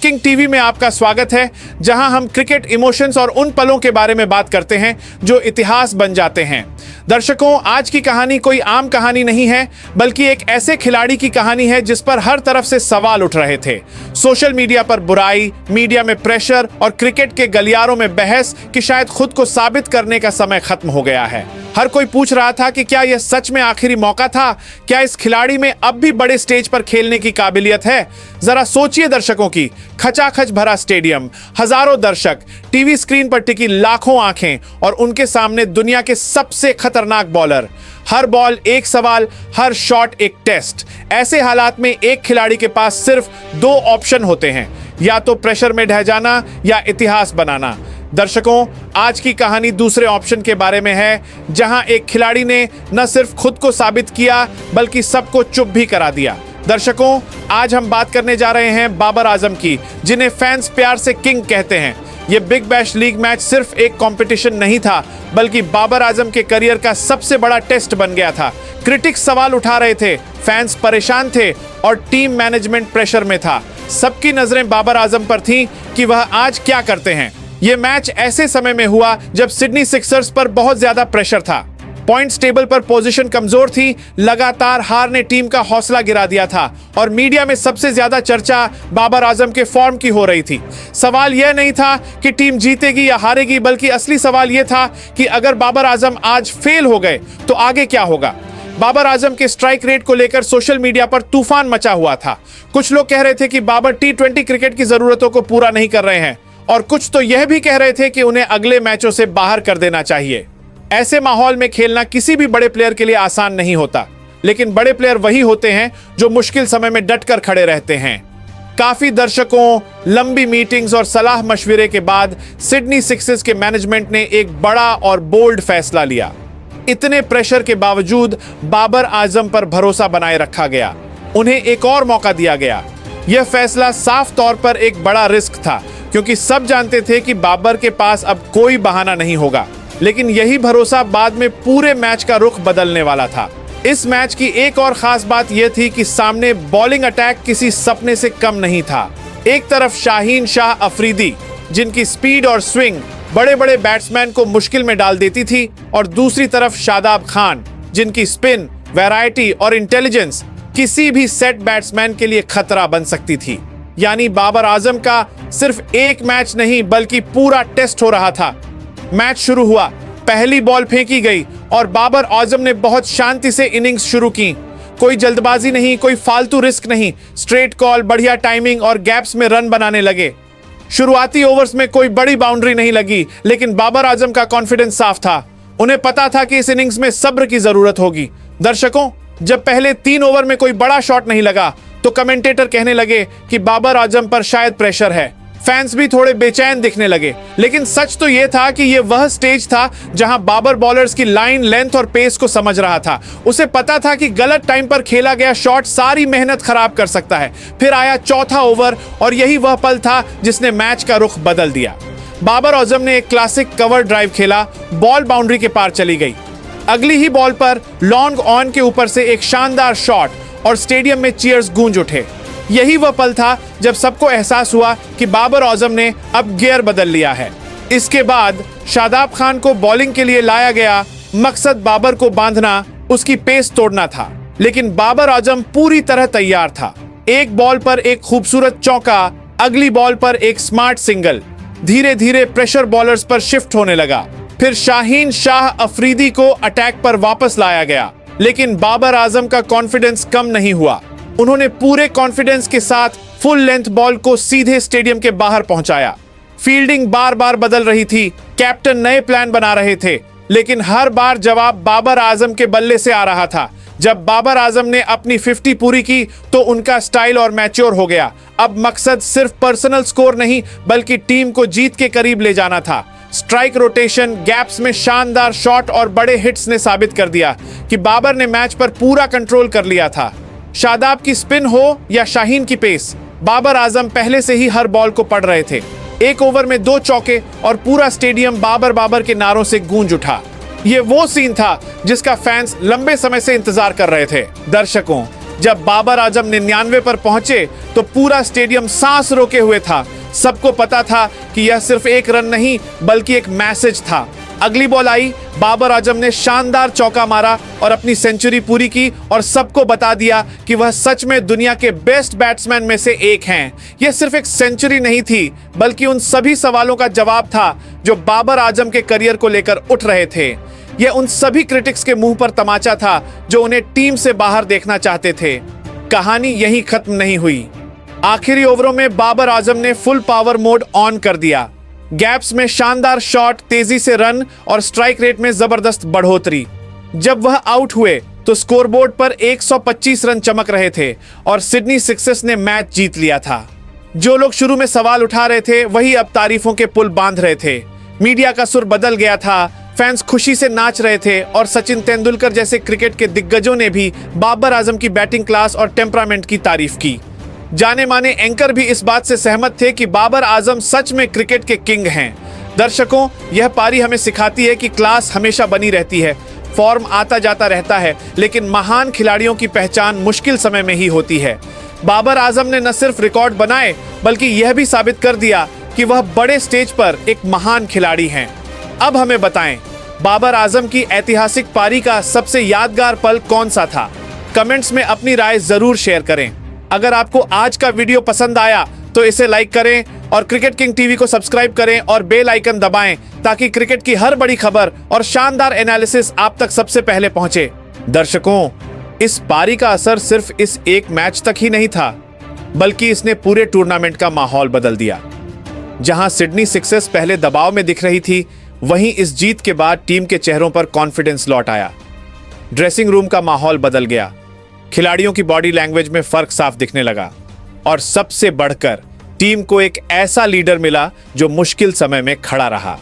King TV में आपका स्वागत है, जहां हम क्रिकेट इमोशंस और उन पलों के बारे में बात करते हैं जो इतिहास बन जाते हैं। दर्शकों, आज की कहानी कोई आम कहानी नहीं है, बल्कि एक ऐसे खिलाड़ी की कहानी है जिस पर हर तरफ से सवाल उठ रहे थे। सोशल मीडिया पर बुराई, मीडिया में प्रेशर और क्रिकेट के गलियारों में बहस कि शायद खुद को साबित करने का समय खत्म हो गया है। हर कोई पूछ रहा था कि क्या यह सच में आखिरी मौका था? क्या इस खिलाड़ी में अब भी बड़े स्टेज पर खेलने की काबिलियत है? जरा सोचिए दर्शकों की, खचाखच भरा स्टेडियम, हजारों दर्शक, टीवी स्क्रीन पर टिकी लाखों आंखें और उनके सामने दुनिया के सबसे खतरनाक बॉलर। हर बॉल एक सवाल, हर शॉट एक टेस्ट। ऐसे हालात में एक खिलाड़ी के पास सिर्फ दो ऑप्शन होते हैं, या तो प्रेशर में ढह जाना या इतिहास बनाना। दर्शकों, आज की कहानी दूसरे ऑप्शन के बारे में है, जहां एक खिलाड़ी ने न सिर्फ खुद को साबित किया बल्कि सबको चुप भी करा दिया। दर्शकों, आज हम बात करने जा रहे हैं बाबर आजम की, जिन्हें फैंस प्यार से किंग कहते हैं। यह बिग बैश लीग मैच सिर्फ एक कंपटीशन नहीं था, बल्कि बाबर आजम के करियर का सबसे बड़ा टेस्ट बन गया था। क्रिटिक्स सवाल उठा रहे थे, फैंस परेशान थे और टीम मैनेजमेंट प्रेशर में था। सबकी नजरें बाबर आजम पर थीं कि वह आज क्या करते हैं। यह मैच ऐसे समय में हुआ जब सिडनी सिक्सर्स पर बहुत ज्यादा प्रेशर था। पॉइंट्स टेबल पर पोजीशन कमजोर थी, लगातार हार ने टीम का हौसला गिरा दिया था और मीडिया में सबसे ज्यादा चर्चा बाबर आजम के फॉर्म की हो रही थी। सवाल यह नहीं था कि टीम जीतेगी या हारेगी, बल्कि असली सवाल यह था कि अगर बाबर आजम आज फेल हो गए तो आगे क्या होगा। बाबर आजम के स्ट्राइक रेट को लेकर सोशल मीडिया पर तूफान मचा हुआ था। कुछ लोग कह रहे थे कि बाबर T20 क्रिकेट की जरूरतों को पूरा नहीं कर रहे हैं, और कुछ तो यह भी कह रहे थे कि उन्हें अगले मैचों से बाहर कर देना चाहिए। ऐसे माहौल में खेलना किसी भी बड़े प्लेयर के लिए आसान नहीं होता, लेकिन बड़े प्लेयर वही होते हैं जो मुश्किल समय में डटकर खड़े रहते हैं। काफी दर्शकों, लंबी मीटिंग्स और सलाह मशविरे के बाद सिडनी सिक्सर्स के मैनेजमेंट ने एक बड़ा और बोल्ड फैसला लिया। इतने प्रेशर के बावजूद बाबर आजम पर भरोसा बनाए रखा गया, उन्हें एक और मौका दिया गया। यह फैसला साफ तौर पर एक बड़ा रिस्क था, क्योंकि सब जानते थे कि बाबर के पास अब कोई बहाना नहीं होगा, लेकिन यही भरोसा बाद में पूरे मैच का रुख बदलने वाला था। इस मैच की एक और खास बात यह थी कि सामने बॉलिंग अटैक किसी सपने से कम नहीं था। एक तरफ शाहीन शाह अफरीदी, जिनकी स्पीड और स्विंग बड़े बड़े बैट्समैन को मुश्किल में डाल देती थी, और दूसरी तरफ शादाब खान, जिनकी स्पिन, वैरायटी और इंटेलिजेंस किसी भी सेट बैट्समैन के लिए खतरा बन सकती थी। यानी बाबर आजम का सिर्फ एक मैच नहीं बल्कि पूरा टेस्ट हो रहा था। मैच शुरू हुआ, पहली बॉल फेंकी गई और बाबर आजम ने बहुत शांति से इनिंग्स शुरू की। कोई जल्दबाजी नहीं, कोई फालतू रिस्क नहीं, स्ट्रेट कॉल, बढ़िया टाइमिंग और गैप्स में रन बनाने लगे। शुरुआती ओवर्स में कोई बड़ी बाउंड्री नहीं लगी, लेकिन बाबर आजम का कॉन्फिडेंस साफ था। उन्हें पता था कि इस इनिंग्स में सब्र की जरूरत होगी। दर्शकों, जब पहले 3 ओवर में कोई बड़ा शॉट नहीं लगा तो कमेंटेटर कहने लगे कि बाबर आजम पर शायद प्रेशर है। फैंस भी थोड़े बेचैन दिखने लगे, लेकिन सच तो यह था कि यह वह स्टेज था जहां बाबर बॉलर्स की लाइन, लेंथ और पेस को समझ रहा था। उसे पता था कि गलत टाइम पर खेला गया शॉट सारी मेहनत खराब कर सकता है। फिर आया चौथा ओवर और यही वह पल था जिसने मैच का रुख बदल दिया। बाबर आजम ने एक क्लासिक कवर ड्राइव खेला, बॉल बाउंड्री के पार चली गई। अगली ही बॉल पर लॉन्ग ऑन के ऊपर से एक शानदार शॉट और स्टेडियम में चीयर्स गूंज उठे। यही वह पल था जब सबको एहसास हुआ कि बाबर आजम ने अब गियर बदल लिया है। इसके बाद शादाब खान को बॉलिंग के लिए लाया गया। मकसद बाबर को बांधना, उसकी पेस तोड़ना था, लेकिन बाबर आजम पूरी तरह तैयार था। एक बॉल पर एक खूबसूरत चौका, अगली बॉल पर एक स्मार्ट सिंगल। धीरे धीरे प्रेशर बॉलर्स पर शिफ्ट होने लगा। फिर शाहीन शाह अफरीदी को अटैक पर वापस लाया गया, लेकिन बाबर आजम का कॉन्फिडेंस कम नहीं हुआ। उन्होंने पूरे कॉन्फिडेंस के साथ फुल लेंथ बॉल को सीधे स्टेडियम के बाहर पहुंचाया। फील्डिंग बार बार बदल रही थी, कैप्टन नए प्लान बना रहे थे, लेकिन हर बार जवाब बाबर आजम के बल्ले से आ रहा था। जब बाबर आजम ने अपनी 50 पूरी की तो उनका स्टाइल और मैच्योर हो गया। अब मकसद सिर्फ पर्सनल स्कोर नहीं, बल्कि टीम को जीत के करीब ले जाना था। स्ट्राइक रोटेशन, गैप्स में शानदार शॉट और बड़े हिट्स ने साबित कर दिया कि बाबर ने मैच पर पूरा कंट्रोल कर लिया था। शादाब की स्पिन हो या शाहीन की पेस, बाबर आजम पहले से ही हर बॉल को पढ़ रहे थे। एक ओवर में 2 चौके और पूरा स्टेडियम बाबर बाबर के नारों से गूंज उठा। ये वो सीन था जिसका फैंस लंबे समय से इंतजार कर रहे थे। दर्शकों, जब बाबर आजम 99 पर पहुंचे तो पूरा स्टेडियम सांस रोके हुए था। सबको पता था कि यह सिर्फ एक रन नहीं बल्कि एक मैसेज था। अगली बॉल आई, बाबर आजम ने शानदार चौका मारा और अपनी सेंचुरी पूरी की और सबको बता दिया कि वह सच में दुनिया के बेस्ट बैट्समैन में से एक हैं। यह सिर्फ एक सेंचुरी नहीं थी बल्कि उन सभी सवालों का जवाब था जो बाबर आजम के करियर को लेकर उठ रहे थे। यह उन सभी क्रिटिक्स के मुंह पर तमाचा था जो उन्हें टीम से बाहर देखना चाहते थे। कहानी यहीं खत्म नहीं हुई। आखिरी ओवरों में बाबर आजम ने फुल पावर मोड ऑन कर दिया। गैप्स में शानदार शॉट, तेजी से रन और स्ट्राइक रेट में जबरदस्त बढ़ोतरी। जब वह आउट हुए तो स्कोरबोर्ड पर 125 रन चमक रहे थे और सिडनी सिक्सर्स ने मैच जीत लिया था। जो लोग शुरू में सवाल उठा रहे थे वही अब तारीफों के पुल बांध रहे थे। मीडिया का सुर बदल गया था, फैंस खुशी से नाच रहे थे और सचिन तेंदुलकर जैसे क्रिकेट के दिग्गजों ने भी बाबर आजम की बैटिंग क्लास और टेम्परामेंट की तारीफ की। जाने माने एंकर भी इस बात से सहमत थे कि बाबर आजम सच में क्रिकेट के किंग हैं। दर्शकों, यह पारी हमें सिखाती है कि क्लास हमेशा बनी रहती है, फॉर्म आता जाता रहता है, लेकिन महान खिलाड़ियों की पहचान मुश्किल समय में ही होती है। बाबर आजम ने न सिर्फ रिकॉर्ड बनाए बल्कि यह भी साबित कर दिया कि वह बड़े स्टेज पर एक महान खिलाड़ी हैं। अब हमें बताएं, बाबर आजम की ऐतिहासिक पारी का सबसे यादगार पल कौन सा था? कमेंट्स में अपनी राय जरूर शेयर करें। अगर आपको आज का वीडियो पसंद आया तो इसे लाइक करें और क्रिकेट किंग टीवी को सब्सक्राइब करें और बेल आइकन दबाएं ताकि क्रिकेट की हर बड़ी खबर और शानदार एनालिसिस आप तक सबसे पहले पहुंचे। दर्शकों, इस पारी का असर सिर्फ इस एक मैच तक ही नहीं था बल्कि इसने पूरे टूर्नामेंट का माहौल बदल दिया। जहां सिडनी सिक्सर्स पहले दबाव में दिख रही थी, वहीं इस जीत के बाद टीम के चेहरों पर कॉन्फिडेंस लौट आया। ड्रेसिंग रूम का माहौल बदल गया, खिलाड़ियों की बॉडी लैंग्वेज में फर्क साफ दिखने लगा और सबसे बढ़कर टीम को एक ऐसा लीडर मिला जो मुश्किल समय में खड़ा रहा।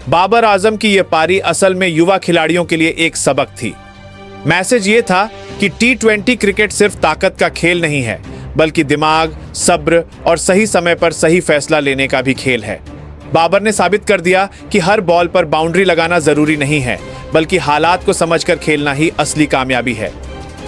बाबर आजम की यह पारी असल में युवा खिलाड़ियों के लिए एक सबक थी। मैसेज ये था कि T20 क्रिकेट सिर्फ ताकत का खेल नहीं है बल्कि दिमाग, सब्र और सही समय पर सही फैसला लेने का भी खेल है। बाबर ने साबित कर दिया कि हर बॉल पर बाउंड्री लगाना जरूरी नहीं है बल्कि हालात को समझकर खेलना ही असली कामयाबी है।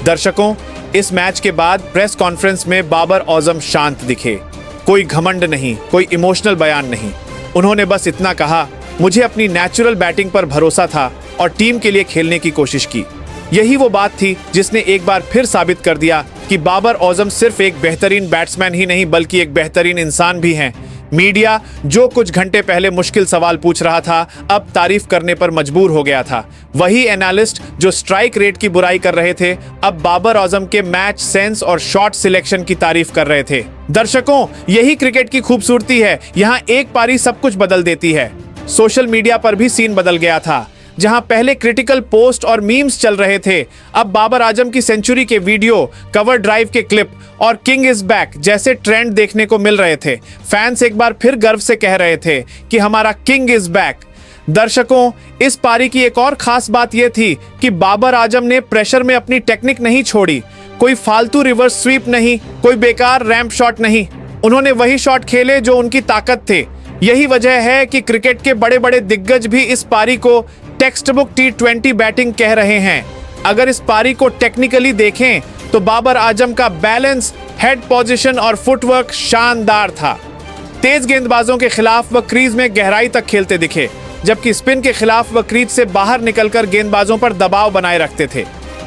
दर्शकों, इस मैच के बाद प्रेस कॉन्फ्रेंस में बाबर आजम शांत दिखे। कोई घमंड नहीं, कोई इमोशनल बयान नहीं। उन्होंने बस इतना कहा, मुझे अपनी नेचुरल बैटिंग पर भरोसा था और टीम के लिए खेलने की कोशिश की। यही वो बात थी जिसने एक बार फिर साबित कर दिया कि बाबर आजम सिर्फ एक बेहतरीन बैट्समैन ही नहीं बल्कि एक बेहतरीन इंसान भी हैं। मीडिया जो कुछ घंटे पहले मुश्किल सवाल पूछ रहा था, अब तारीफ करने पर मजबूर हो गया था। वही एनालिस्ट जो स्ट्राइक रेट की बुराई कर रहे थे, अब बाबर आजम के मैच सेंस और शॉट सिलेक्शन की तारीफ कर रहे थे। दर्शकों, यही क्रिकेट की खूबसूरती है। यहाँ एक पारी सब कुछ बदल देती है। सोशल मीडिया पर भी सीन बदल गया था। जहां पहले क्रिटिकल पोस्ट और मीम्स चल रहे थे, अब बाबर आजम की सेंचुरी के वीडियो, कवर ड्राइव के क्लिप और किंग इज बैक जैसे ट्रेंड देखने को मिल रहे थे। फैंस एक बार फिर गर्व से कह रहे थे कि हमारा किंग इज बैक। दर्शकों, इस पारी की एक और खास बात यह थी कि बाबर आजम ने प्रेशर में अपनी टेक्निक नहीं छोड़ी। कोई फालतू रिवर्स स्वीप नहीं, कोई बेकार रैंप शॉट नहीं। उन्होंने वही शॉट खेले जो उनकी ताकत थे। यही वजह है कि क्रिकेट के बड़े बड़े दिग्गज भी इस पारी को टेक्स्ट बुक T20 बैटिंग कह रहे हैं। अगर इस पारी को टेक्निकली देखें तो बाबर आजम का बैलेंस, हेड पोजीशन और फुटवर्क शानदार था। तेज गेंदबाजों के खिलाफ वह क्रीज में गहराई तक खेलते दिखे, जबकि स्पिन के खिलाफ वह क्रीज से बाहर निकलकर गेंदबाजों पर दबाव बनाए रखते थे।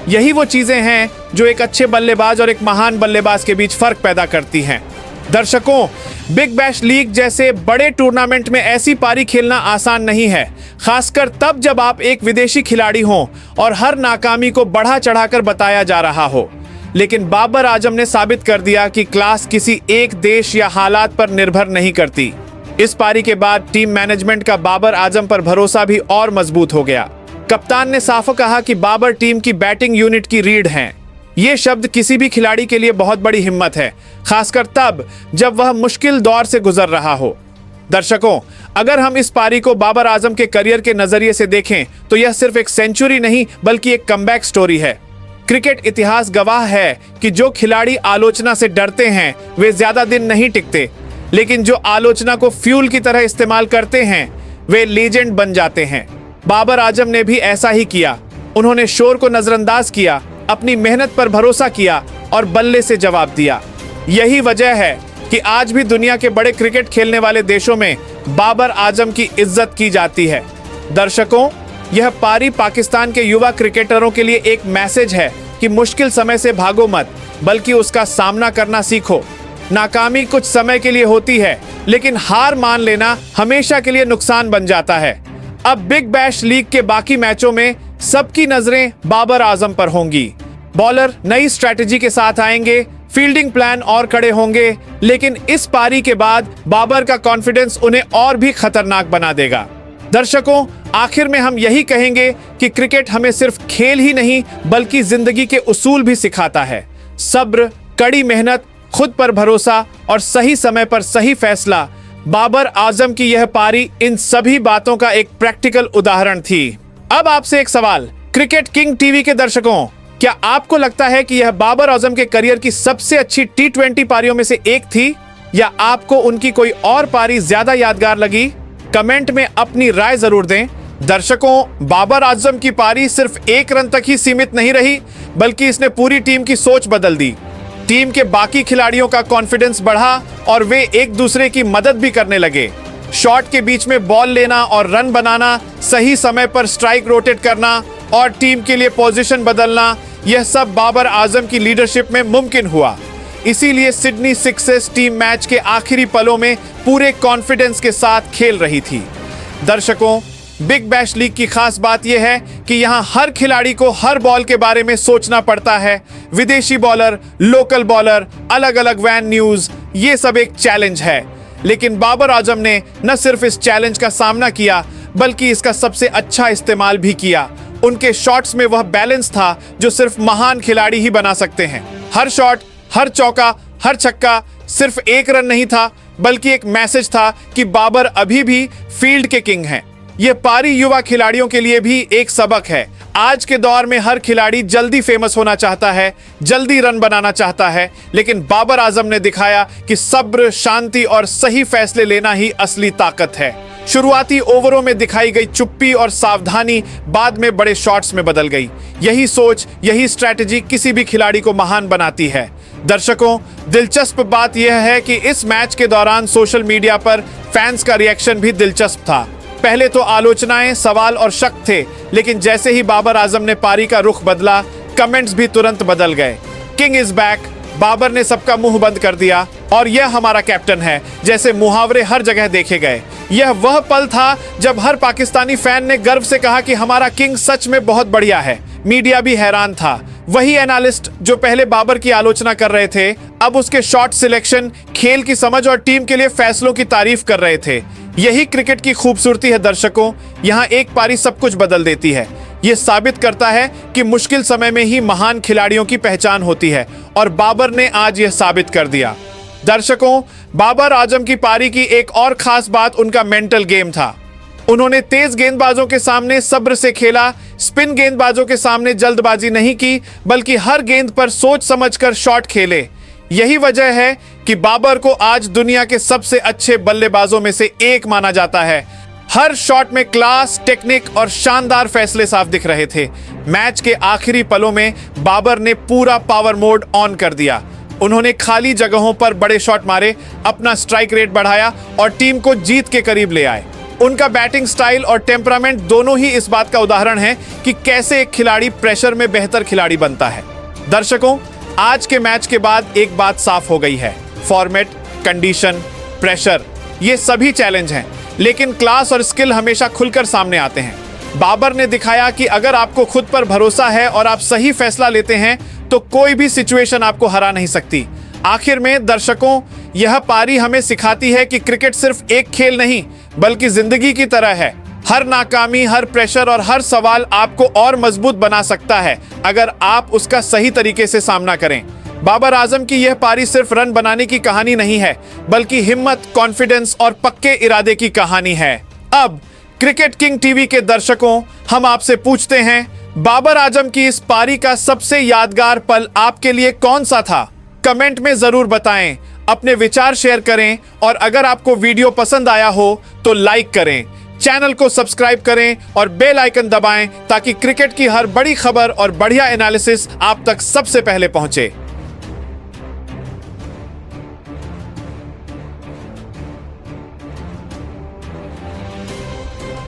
यही वो चीजें हैं जो एक अच्छे बल्लेबाज और एक महान बल्लेबाज के बीच फर्क पैदा करती हैं। दर्शकों, बिग बैश लीग जैसे बड़े टूर्नामेंट में ऐसी पारी खेलना आसान नहीं है, खासकर तब जब आप एक विदेशी खिलाड़ी हों और हर नाकामी को बढ़ा चढ़ाकर बताया जा रहा हो। लेकिन बाबर आजम ने साबित कर दिया कि क्लास किसी एक देश या हालात पर निर्भर नहीं करती। इस पारी के बाद टीम मैनेजमेंट का बाबर आजम पर भरोसा भी और मजबूत हो गया। कप्तान ने साफ कहा कि बाबर टीम की बैटिंग यूनिट की रीढ़ हैं। ये शब्द किसी भी खिलाड़ी के लिए बहुत बड़ी हिम्मत है, खासकर तब जब वह मुश्किल दौर से गुजर रहा हो। दर्शकों, अगर हम इस पारी को बाबर आजम के करियर के नजरिए से देखें तो यह सिर्फ एक सेंचुरी नहीं बल्कि एक कमबैक स्टोरी है। क्रिकेट इतिहास गवाह है कि जो खिलाड़ी आलोचना से डरते हैं वे ज्यादा दिन नहीं टिकते, लेकिन जो आलोचना को फ्यूल की तरह इस्तेमाल करते हैं वे लीजेंड बन जाते हैं। बाबर आजम ने भी ऐसा ही किया। उन्होंने शोर को नजरअंदाज किया, अपनी मेहनत पर भरोसा किया और बल्ले से जवाब दिया। यही वजह है कि आज भी दुनिया के बड़े क्रिकेट खेलने वाले देशों में बाबर आजम की इज्जत की जाती है। दर्शकों, यह पारी पाकिस्तान के युवा क्रिकेटरों के लिए एक मैसेज है कि मुश्किल समय से भागो मत, बल्कि उसका सामना करना सीखो। नाकामी कुछ समय के लिए होती है, लेकिन हार मान लेना हमेशा के लिए नुकसान बन जाता है। अब बिग बैश लीग के बाकी मैचों में सबकी नजरें बाबर आजम पर होंगी। बॉलर नई स्ट्रैटेजी के साथ आएंगे, फील्डिंग प्लान और कड़े होंगे, लेकिन इस पारी के बाद बाबर का कॉन्फिडेंस उन्हें और भी खतरनाक बना देगा। दर्शकों, आखिर में हम यही कहेंगे कि क्रिकेट हमें सिर्फ खेल ही नहीं बल्कि जिंदगी के उसूल भी सिखाता है। सब्र, कड़ी मेहनत, खुद पर भरोसा और सही समय पर सही फैसला। बाबर आजम की यह पारी इन सभी बातों का एक प्रैक्टिकल उदाहरण थी। अब आपसे एक सवाल, क्रिकेट किंग टीवी के दर्शकों, क्या आपको लगता है कि यह बाबर आजम के करियर की सबसे अच्छी T20 पारियों में से एक थी, या आपको उनकी कोई और पारी ज्यादा यादगार लगी? कमेंट में अपनी राय जरूर दें। दर्शकों, बाबर आजम की पारी सिर्फ एक रन तक ही सीमित नहीं रही, बल्कि इसने पूरी टीम की सोच बदल दी। टीम के बाकी खिलाड़ियों का कॉन्फिडेंस बढ़ा और वे एक दूसरे की मदद भी करने लगे। शॉट के बीच में बॉल लेना और रन बनाना, सही समय पर स्ट्राइक रोटेट करना और टीम के लिए पोजीशन बदलना, यह सब बाबर आजम की लीडरशिप में मुमकिन हुआ। इसीलिए सिडनी सिक्सर्स टीम मैच के आखिरी पलों में पूरे कॉन्फिडेंस के साथ खेल रही थी। दर्शकों, बिग बैश लीग की खास बात यह है कि यहां हर खिलाड़ी को हर बॉल के बारे में सोचना पड़ता है। विदेशी बॉलर, लोकल बॉलर, अलग अलग वैन न्यूज, ये सब एक चैलेंज है। लेकिन बाबर आजम ने न सिर्फ इस चैलेंज का सामना किया, बल्कि इसका सबसे अच्छा इस्तेमाल भी किया। उनके शॉट्स में वह बैलेंस था जो सिर्फ महान खिलाड़ी ही बना सकते हैं। हर शॉट, हर चौका, हर छक्का सिर्फ एक रन नहीं था, बल्कि एक मैसेज था कि बाबर अभी भी फील्ड के किंग हैं। यह पारी युवा खिलाड़ियों के लिए भी एक सबक है। आज के दौर में हर खिलाड़ी जल्दी फेमस होना चाहता है, जल्दी रन बनाना चाहता है, लेकिन बाबर आजम ने दिखाया कि सब्र, शांति और सही फैसले लेना ही असली ताकत है। शुरुआती ओवरों में दिखाई गई चुप्पी और सावधानी बाद में बड़े शॉट्स में बदल गई। यही सोच, यही स्ट्रैटेजी किसी भी खिलाड़ी को महान बनाती है। दर्शकों, दिलचस्प बात यह है कि इस मैच के दौरान सोशल मीडिया पर फैंस का रिएक्शन भी दिलचस्प था। पहले तो आलोचनाएं, सवाल और शक थे, लेकिन जैसे ही बाबर आजम ने पारी का रुख बदला, कमेंट्स भी तुरंत बदल गए। किंग इज बैक, बाबर ने सबका मुंह बंद कर दिया और यह हमारा कैप्टन है जैसे मुहावरे हर जगह देखे गए। यह वह पल था जब हर पाकिस्तानी फैन ने गर्व से कहा कि हमारा किंग सच में बहुत बढ़िया है। मीडिया भी हैरान था। वही एनालिस्ट जो पहले बाबर की आलोचना कर रहे थे, अब उसके शॉट सिलेक्शन, खेल की समझ और टीम के लिए फैसलों की तारीफ कर रहे थे। यही क्रिकेट की खूबसूरती है दर्शकों, यहाँ एक पारी सब कुछ बदल देती है। ये साबित करता है कि मुश्किल समय में ही महान खिलाड़ियों की पहचान होती है, और बाबर ने आज यह साबित कर दिया। दर्शकों, बाबर आजम की पारी की एक और खास बात उनका मेंटल गेम था। उन्होंने तेज गेंदबाजों के सामने सब्र से खेला, स्पिन गेंदबाजों के सामने जल्दबाजी नहीं की, बल्कि हर गेंद पर सोच समझकर शॉट खेले। यही वजह है कि बाबर को आज दुनिया के सबसे अच्छे बल्लेबाजों में से एक माना जाता है। हर शॉट में क्लास, टेक्निक और शानदार फैसले साफ दिख रहे थे। मैच के आखिरी पलों में बाबर ने पूरा पावर मोड ऑन कर दिया। उन्होंने खाली जगहों पर बड़े शॉट मारे, अपना स्ट्राइक रेट बढ़ाया और टीम को जीत के करीब ले आए। उनका बैटिंग स्टाइल और टेम्परामेंट दोनों ही इस बात का उदाहरण है कि कैसे एक खिलाड़ी प्रेशर में बेहतर खिलाड़ी बनता है। दर्शकों, आज के मैच के बाद एक बात साफ हो गई है। फॉर्मेट, कंडीशन, प्रेशर, ये सभी चैलेंज हैं, लेकिन क्लास और स्किल हमेशा खुलकर सामने आते हैं। बाबर ने दिखाया कि अगर आपको खुद पर भरोसा है और आप सही फैसला लेते हैं, तो कोई भी सिचुएशन आपको हरा नहीं सकती। आखिर में दर्शकों, यह पारी हमें सिखाती है कि क्रिकेट सिर्फ एक खेल नहीं, बल्कि जिंदगी की तरह है। हर नाकामी, हर प्रेशर और हर सवाल आपको और मजबूत बना सकता है, अगर आप उसका सही तरीके से सामना करें। बाबर आजम की यह पारी सिर्फ रन बनाने की कहानी नहीं है, बल्कि हिम्मत, कॉन्फिडेंस और पक्के इरादे की कहानी है। अब क्रिकेट किंग टीवी के दर्शकों, हम आपसे पूछते हैं, बाबर आजम की इस पारी का सबसे यादगार पल आपके लिए कौन सा था? कमेंट में जरूर बताएं, अपने विचार शेयर करें, और अगर आपको वीडियो पसंद आया हो तो लाइक करें, चैनल को सब्सक्राइब करें और बेल आइकन दबाएं, ताकि क्रिकेट की हर बड़ी खबर और बढ़िया एनालिसिस आप तक सबसे पहले पहुंचे।